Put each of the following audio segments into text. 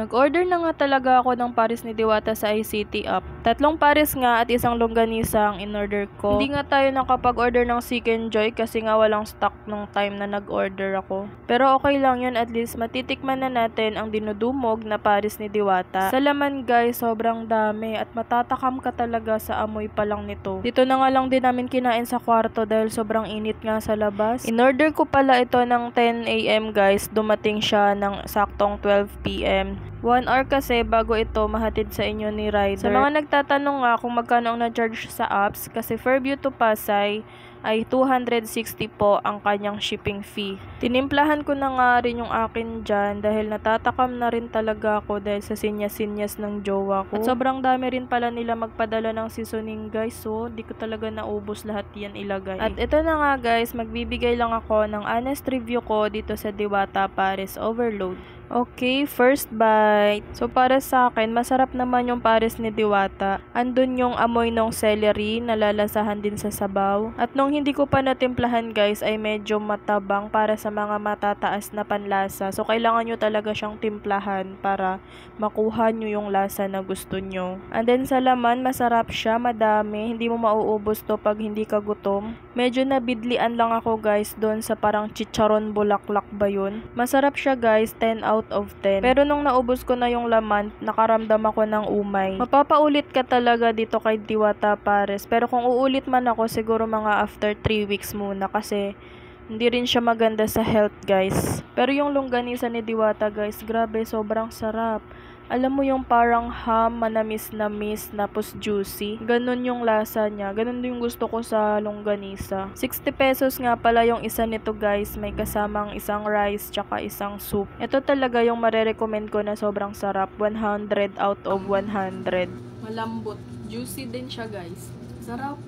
Nag-order na nga talaga ako ng pares ni Diwata sa ICT app. 3 pares nga at isang longganisa ang in-order ko. Hindi nga tayo nakapag-order ng Chicken Joy kasi nga walang stock nung time na nag-order ako. Pero okay lang yun, at least matitikman na natin ang dinudumog na pares ni Diwata. Sa laman guys, sobrang dami at matatakam ka talaga sa amoy pa lang nito. Dito na nga lang din namin kinain sa kwarto dahil sobrang init nga sa labas. In-order ko pala ito ng 10 AM guys, dumating siya ng saktong 12 PM. 1 hour kasi bago ito mahatid sa inyo ni rider. Sa mga nagtatanong nga kung magkano ang na-charge sa apps, kasi Fairview to Pasay ay 260 po ang kanyang shipping fee. Tinimplahan ko na nga rin yung akin dyan dahil natatakam na rin talaga ako dahil sa sinyas-sinyas ng jowa ko. At sobrang dami rin pala nila magpadala ng seasoning guys, so di ko talaga naubos lahat yan ilagay. At ito na nga guys, magbibigay lang ako ng honest review ko dito sa Diwata Pares Overload. Okay, first bite. So para sa akin, masarap naman yung pares ni Diwata. Andun yung amoy ng celery, nalalasahan din sa sabaw. At nung hindi ko pa natimplahan guys, ay medyo matabang para sa mga matataas na panlasa. So kailangan nyo talaga siyang timplahan para makuha nyo yung lasa na gusto nyo. And then sa laman, masarap siya, madami. Hindi mo mauubos to pag hindi ka gutom. Medyo nabidlian lang ako guys doon sa parang chicharon bulaklak ba yun. Masarap siya guys, 10 out of 10. Pero nung naubos ko na yung laman, nakaramdam ako ng umay. Mapapaulit ka talaga dito kay Diwata Pares. Pero kung uulit man ako, siguro mga after 3 weeks muna kasi hindi rin siya maganda sa health guys. Pero yung longganisa ni Diwata guys, grabe, sobrang sarap. Alam mo yung parang ham, manamis-namis, tapos juicy. Ganun yung lasa niya. Ganun yung gusto ko sa longganisa. 60 pesos nga pala yung isa nito guys. May kasamang isang rice, tsaka isang soup. Ito talaga yung marerecommend ko na sobrang sarap. 100 out of 100. Malambot. Juicy din siya guys. Sarap.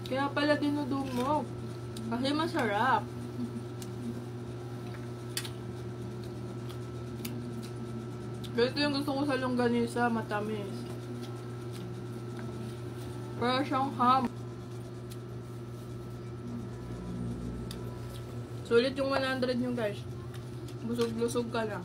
Kaya pala dinudumog. Kasi masarap. Ganito yung gusto ko sa longganisa, matamis. Para siyang ham. Sulit yung 100 nyo guys. Busog-lusog ka na.